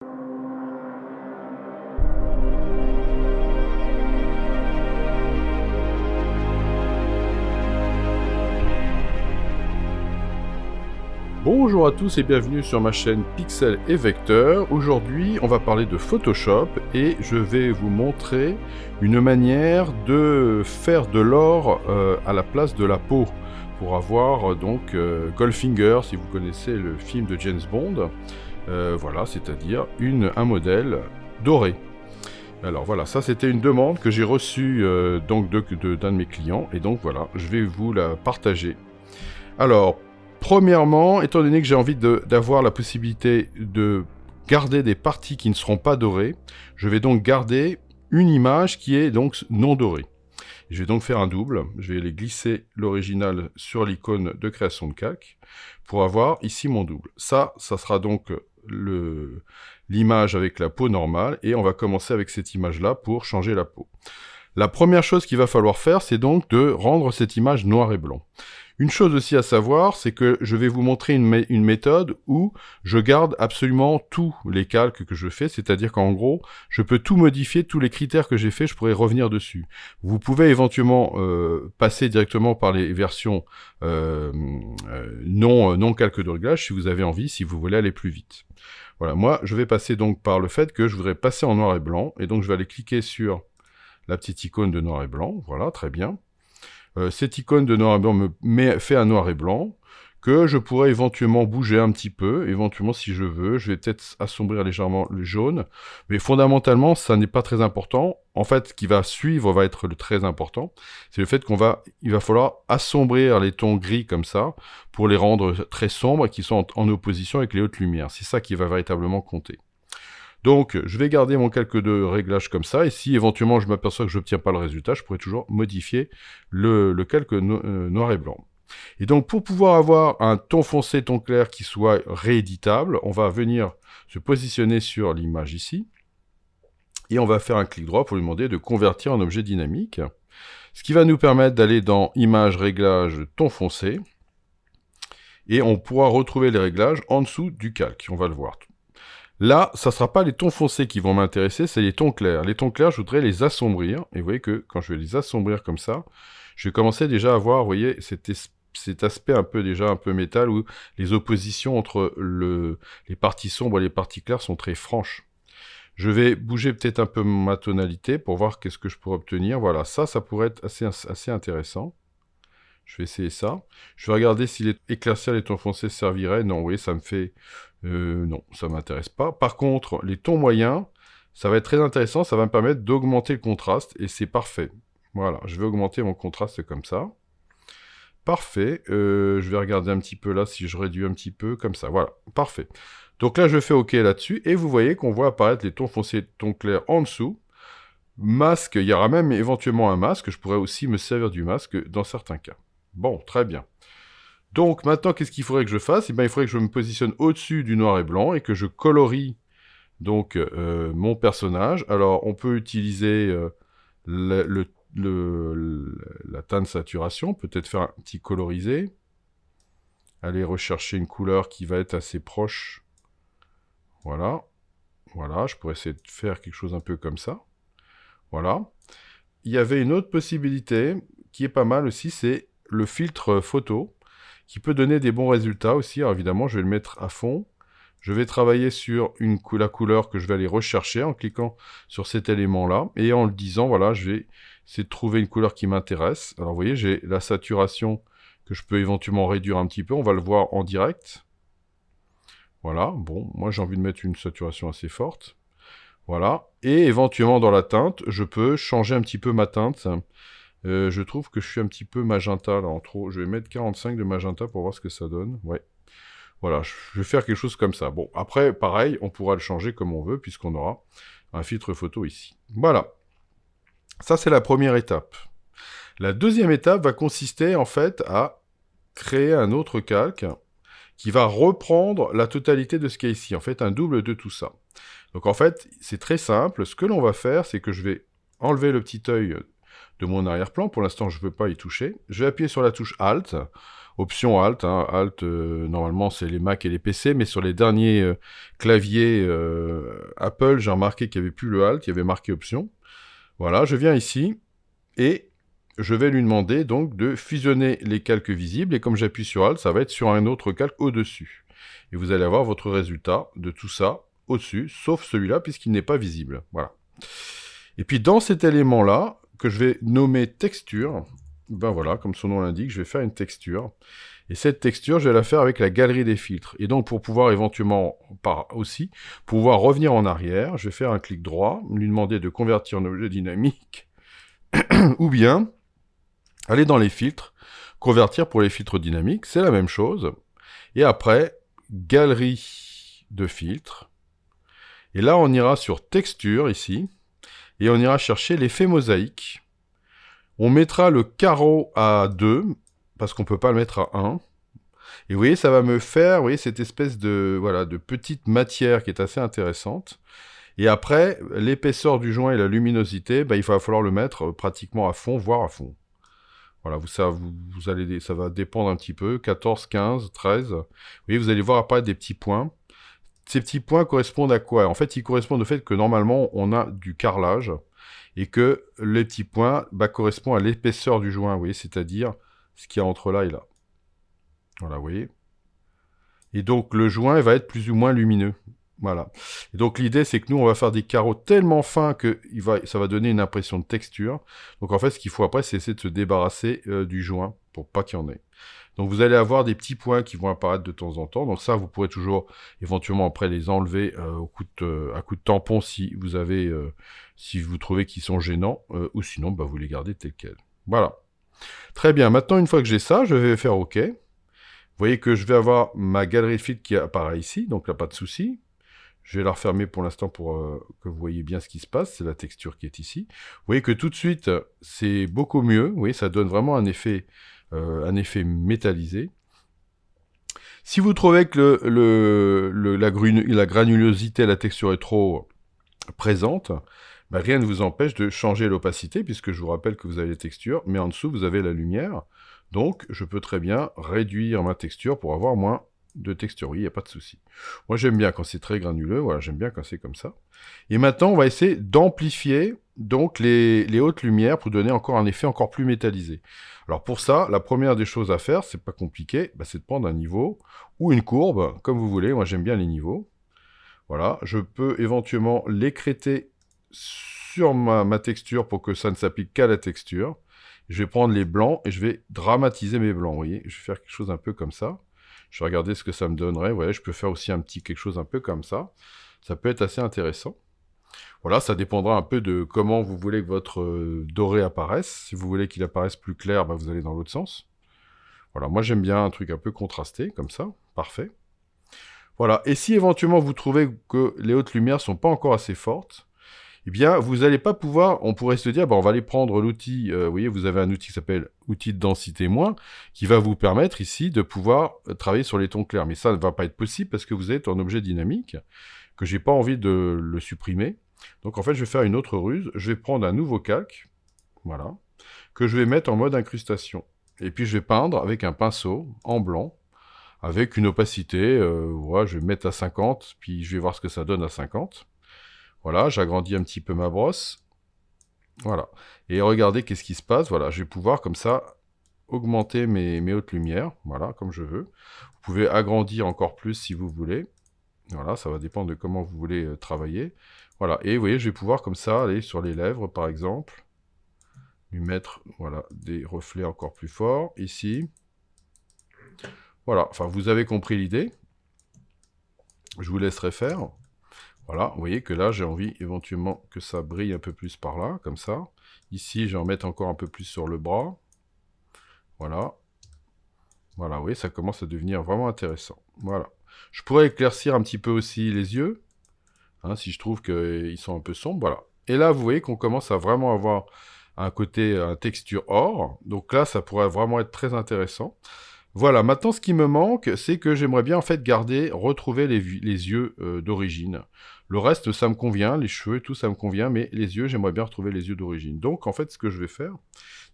Bonjour à tous et bienvenue sur ma chaîne Pixel et Vecteur. Aujourd'hui, on va parler de Photoshop et je vais vous montrer une manière de faire de l'or à la place de la peau pour avoir donc Goldfinger, si vous connaissez le film de James Bond. Voilà, c'est-à-dire un modèle doré. Alors voilà, ça c'était une demande que j'ai reçue donc d'un de mes clients et donc voilà, je vais vous la partager. Alors, premièrement, étant donné que j'ai envie d'avoir la possibilité de garder des parties qui ne seront pas dorées, je vais donc garder une image qui est donc non dorée. Je vais donc faire un double, je vais aller glisser l'original sur l'icône de création de calque pour avoir ici mon double. Ça sera donc l'image avec la peau normale et on va commencer avec cette image-là pour changer la peau. La première chose qu'il va falloir faire, c'est donc de rendre cette image noir et blanc. Une chose aussi à savoir, c'est que je vais vous montrer une méthode où je garde absolument tous les calques que je fais, c'est-à-dire qu'en gros, je peux tout modifier, tous les critères que j'ai faits, je pourrais revenir dessus. Vous pouvez éventuellement passer directement par les versions non calque de réglage si vous avez envie, si vous voulez aller plus vite. Voilà, moi je vais passer donc par le fait que je voudrais passer en noir et blanc, et donc je vais aller cliquer sur la petite icône de noir et blanc, voilà, très bien. Cette icône de noir et blanc fait un noir et blanc, que je pourrais éventuellement bouger un petit peu, éventuellement si je veux, je vais peut-être assombrir légèrement le jaune, mais fondamentalement ça n'est pas très important. En fait, ce qui va suivre va être le très important, c'est le fait il va falloir assombrir les tons gris comme ça, pour les rendre très sombres et qui sont en opposition avec les hautes lumières, c'est ça qui va véritablement compter. Donc, je vais garder mon calque de réglage comme ça, et si éventuellement je m'aperçois que je n'obtiens pas le résultat, je pourrais toujours modifier le calque noir et blanc. Et donc, pour pouvoir avoir un ton foncé, ton clair qui soit rééditable, on va venir se positionner sur l'image ici, et on va faire un clic droit pour lui demander de convertir en objet dynamique, ce qui va nous permettre d'aller dans Image, Réglages, Ton foncé, et on pourra retrouver les réglages en dessous du calque, on va le voir. Là, ça ne sera pas les tons foncés qui vont m'intéresser, c'est les tons clairs. Les tons clairs, je voudrais les assombrir. Et vous voyez que quand je vais les assombrir comme ça, je vais commencer déjà à voir, vous voyez, cet aspect un peu métal où les oppositions entre les parties sombres et les parties claires sont très franches. Je vais bouger peut-être un peu ma tonalité pour voir qu'est-ce que je pourrais obtenir. Voilà, ça pourrait être assez intéressant. Je vais essayer ça. Je vais regarder si éclaircir les tons foncés servirait. Non, vous voyez, ça me fait... non, ça ne m'intéresse pas. Par contre, les tons moyens, ça va être très intéressant. Ça va me permettre d'augmenter le contraste. Et c'est parfait. Voilà, je vais augmenter mon contraste comme ça. Parfait. Je vais regarder un petit peu là, si je réduis un petit peu, comme ça. Voilà, parfait. Donc là, je fais OK là-dessus. Et vous voyez qu'on voit apparaître les tons foncés et tons clairs en dessous. Masque, il y aura même éventuellement un masque. Je pourrais aussi me servir du masque dans certains cas. Bon, très bien. Donc maintenant, qu'est-ce qu'il faudrait que je fasse? Eh bien, il faudrait que je me positionne au-dessus du noir et blanc et que je colorie donc mon personnage. Alors, on peut utiliser la teinte saturation, peut-être faire un petit colorisé. Aller rechercher une couleur qui va être assez proche. Voilà. Voilà, je pourrais essayer de faire quelque chose un peu comme ça. Voilà. Il y avait une autre possibilité qui est pas mal aussi, c'est le filtre photo, qui peut donner des bons résultats aussi. Alors évidemment, je vais le mettre à fond. Je vais travailler sur la couleur que je vais aller rechercher en cliquant sur cet élément-là. Et en le disant, voilà, je vais essayer de trouver une couleur qui m'intéresse. Alors vous voyez, j'ai la saturation que je peux éventuellement réduire un petit peu. On va le voir en direct. Voilà, bon, moi j'ai envie de mettre une saturation assez forte. Voilà, et éventuellement dans la teinte, je peux changer un petit peu ma teinte. Je trouve que je suis un petit peu magenta là en trop. Je vais mettre 45 de magenta pour voir ce que ça donne. Ouais. Voilà, je vais faire quelque chose comme ça. Bon, après, pareil, on pourra le changer comme on veut puisqu'on aura un filtre photo ici. Voilà. Ça, c'est la première étape. La deuxième étape va consister en fait à créer un autre calque qui va reprendre la totalité de ce qu'il y a ici. En fait, un double de tout ça. Donc en fait, c'est très simple. Ce que l'on va faire, c'est que je vais enlever le petit œil de mon arrière-plan. Pour l'instant, je ne veux pas y toucher. Je vais appuyer sur la touche Alt. Option Alt, hein. Alt, normalement, c'est les Mac et les PC, mais sur les derniers claviers Apple, j'ai remarqué qu'il n'y avait plus le Alt, il y avait marqué Option. Voilà, je viens ici, et je vais lui demander donc de fusionner les calques visibles, et comme j'appuie sur Alt, ça va être sur un autre calque au-dessus. Et vous allez avoir votre résultat de tout ça au-dessus, sauf celui-là, puisqu'il n'est pas visible. Voilà. Et puis dans cet élément-là, que je vais nommer texture, ben voilà, comme son nom l'indique, je vais faire une texture. Et cette texture, je vais la faire avec la galerie des filtres. Et donc pour pouvoir éventuellement, pouvoir revenir en arrière, je vais faire un clic droit, lui demander de convertir en objet dynamique, ou bien aller dans les filtres, convertir pour les filtres dynamiques, c'est la même chose. Et après, galerie de filtres. Et là, on ira sur texture, ici, et on ira chercher l'effet mosaïque. On mettra le carreau à 2, parce qu'on ne peut pas le mettre à 1. Et vous voyez, ça va me faire, vous voyez, cette espèce de, voilà, de petite matière qui est assez intéressante. Et après, l'épaisseur du joint et la luminosité, ben, il va falloir le mettre pratiquement à fond, voire à fond. Voilà, ça va dépendre un petit peu, 14, 15, 13. Vous voyez, vous allez voir apparaître des petits points. Ces petits points correspondent à quoi? En fait, ils correspondent au fait que normalement, on a du carrelage et que les petits points correspondent à l'épaisseur du joint, vous voyez, c'est-à-dire ce qu'il y a entre là et là. Voilà, vous voyez. Et donc, le joint va être plus ou moins lumineux. Voilà. Et donc, l'idée, c'est que nous, on va faire des carreaux tellement fins que ça va donner une impression de texture. Donc, en fait, ce qu'il faut après, c'est essayer de se débarrasser du joint pour pas qu'il y en ait. Donc, vous allez avoir des petits points qui vont apparaître de temps en temps. Donc, ça, vous pourrez toujours, éventuellement, après, les enlever à coup de tampon si vous trouvez qu'ils sont gênants. Ou sinon, vous les gardez tels quels. Voilà. Très bien. Maintenant, une fois que j'ai ça, je vais faire OK. Vous voyez que je vais avoir ma galerie de filtres qui apparaît ici. Donc, là, pas de souci. Je vais la refermer pour l'instant pour que vous voyez bien ce qui se passe. C'est la texture qui est ici. Vous voyez que tout de suite, c'est beaucoup mieux. Vous voyez, ça donne vraiment un effet métallisé. Si vous trouvez que la granulosité, la texture est trop présente, rien ne vous empêche de changer l'opacité, puisque je vous rappelle que vous avez les textures, mais en dessous, vous avez la lumière. Donc, je peux très bien réduire ma texture pour avoir moins de texture. Oui, il n'y a pas de souci. Moi, j'aime bien quand c'est très granuleux. Voilà, j'aime bien quand c'est comme ça. Et maintenant, on va essayer d'amplifier donc les hautes lumières pour donner encore un effet encore plus métallisé. Alors pour ça, la première des choses à faire, c'est pas compliqué, c'est de prendre un niveau ou une courbe, comme vous voulez. Moi, j'aime bien les niveaux. Voilà, je peux éventuellement l'écrêter sur ma texture pour que ça ne s'applique qu'à la texture. Je vais prendre les blancs et je vais dramatiser mes blancs. Vous voyez, je vais faire quelque chose un peu comme ça. Je vais regarder ce que ça me donnerait. Vous voyez, je peux faire aussi quelque chose un peu comme ça. Ça peut être assez intéressant. Voilà, ça dépendra un peu de comment vous voulez que votre doré apparaisse. Si vous voulez qu'il apparaisse plus clair, vous allez dans l'autre sens. Voilà, moi j'aime bien un truc un peu contrasté, comme ça. Parfait. Voilà, et si éventuellement vous trouvez que les hautes lumières ne sont pas encore assez fortes, eh bien, vous n'allez pas pouvoir, on pourrait se dire, on va aller prendre l'outil, vous voyez, vous avez un outil qui s'appelle outil de densité moins, qui va vous permettre ici de pouvoir travailler sur les tons clairs. Mais ça ne va pas être possible parce que vous êtes en objet dynamique, que j'ai pas envie de le supprimer. Donc en fait, je vais faire une autre ruse, je vais prendre un nouveau calque, voilà, que je vais mettre en mode incrustation. Et puis je vais peindre avec un pinceau en blanc, avec une opacité, voilà, je vais mettre à 50, puis je vais voir ce que ça donne à 50. Voilà, j'agrandis un petit peu ma brosse. Voilà. Et regardez qu'est-ce qui se passe. Voilà, je vais pouvoir comme ça augmenter mes hautes lumières. Voilà, comme je veux. Vous pouvez agrandir encore plus si vous voulez. Voilà, ça va dépendre de comment vous voulez travailler. Voilà, et vous voyez, je vais pouvoir comme ça aller sur les lèvres, par exemple. Lui mettre, voilà, des reflets encore plus forts, ici. Voilà, enfin, vous avez compris l'idée. Je vous laisserai faire. Voilà, vous voyez que là, j'ai envie éventuellement que ça brille un peu plus par là, comme ça. Ici, je vais en mettre encore un peu plus sur le bras. Voilà. Voilà, vous voyez, ça commence à devenir vraiment intéressant. Voilà. Je pourrais éclaircir un petit peu aussi les yeux, si je trouve qu'ils sont un peu sombres. Voilà. Et là, vous voyez qu'on commence à vraiment avoir un côté, texture or. Donc là, ça pourrait vraiment être très intéressant. Voilà, maintenant ce qui me manque, c'est que j'aimerais bien en fait retrouver les yeux d'origine. Le reste, ça me convient, les cheveux et tout, ça me convient, mais les yeux, j'aimerais bien retrouver les yeux d'origine. Donc en fait, ce que je vais faire,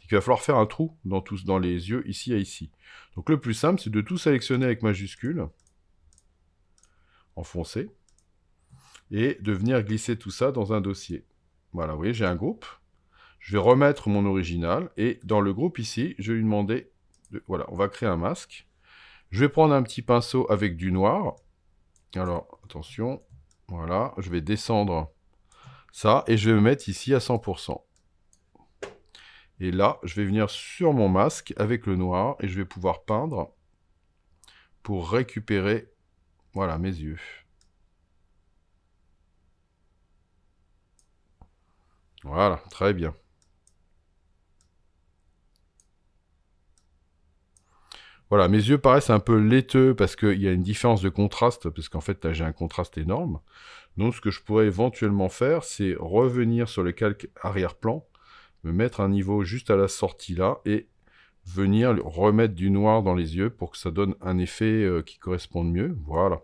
c'est qu'il va falloir faire un trou dans les yeux, ici et ici. Donc le plus simple, c'est de tout sélectionner avec majuscule, en foncé, et de venir glisser tout ça dans un dossier. Voilà, vous voyez, j'ai un groupe. Je vais remettre mon original, et dans le groupe ici, je vais lui demander, voilà, on va créer un masque. Je vais prendre un petit pinceau avec du noir. Alors, attention, voilà, je vais descendre ça, et je vais me mettre ici à 100%. Et là, je vais venir sur mon masque avec le noir, et je vais pouvoir peindre pour récupérer, voilà, mes yeux. Voilà, très bien. Voilà, mes yeux paraissent un peu laiteux parce qu'il y a une différence de contraste, parce qu'en fait, là, j'ai un contraste énorme. Donc, ce que je pourrais éventuellement faire, c'est revenir sur le calque arrière-plan, me mettre un niveau juste à la sortie là, et venir remettre du noir dans les yeux pour que ça donne un effet qui corresponde mieux. Voilà.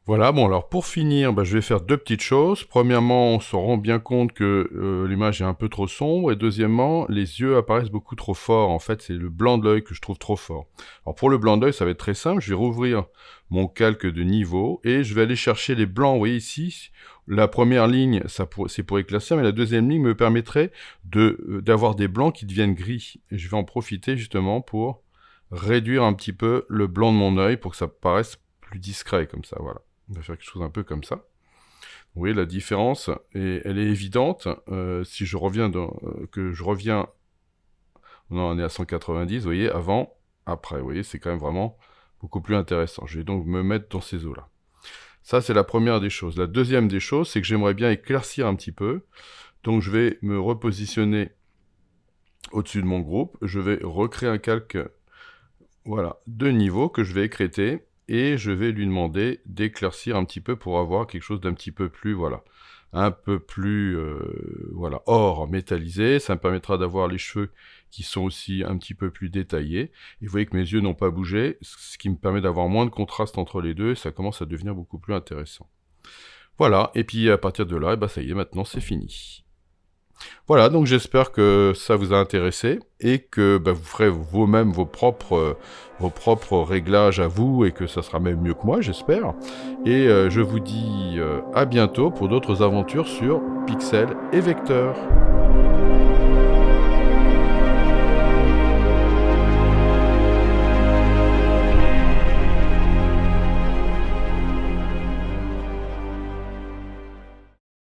Voilà, bon alors pour finir, je vais faire deux petites choses. Premièrement, on se rend bien compte que l'image est un peu trop sombre. Et deuxièmement, les yeux apparaissent beaucoup trop forts. En fait, c'est le blanc de l'œil que je trouve trop fort. Alors pour le blanc d'œil, ça va être très simple. Je vais rouvrir mon calque de niveau et je vais aller chercher les blancs. Vous voyez ici, la première ligne, c'est pour éclaircir, mais la deuxième ligne me permettrait d'avoir des blancs qui deviennent gris. Et je vais en profiter justement pour réduire un petit peu le blanc de mon œil pour que ça paraisse plus discret comme ça, voilà. On va faire quelque chose un peu comme ça. Vous voyez, la différence, elle est évidente. Si je reviens, non, on est à 190, vous voyez, avant, après. Vous voyez, c'est quand même vraiment beaucoup plus intéressant. Je vais donc me mettre dans ces eaux-là. Ça, c'est la première des choses. La deuxième des choses, c'est que j'aimerais bien éclaircir un petit peu. Donc, je vais me repositionner au-dessus de mon groupe. Je vais recréer un calque, voilà, de niveau que je vais écréter. Et je vais lui demander d'éclaircir un petit peu pour avoir quelque chose d'un petit peu plus, voilà, un peu plus, voilà, or métallisé. Ça me permettra d'avoir les cheveux qui sont aussi un petit peu plus détaillés. Et vous voyez que mes yeux n'ont pas bougé, ce qui me permet d'avoir moins de contraste entre les deux, et ça commence à devenir beaucoup plus intéressant. Voilà, et puis à partir de là, ça y est, maintenant c'est fini. Voilà, donc j'espère que ça vous a intéressé et que vous ferez vous-même vos propres réglages à vous et que ça sera même mieux que moi, j'espère. Et je vous dis à bientôt pour d'autres aventures sur Pixel et Vecteur.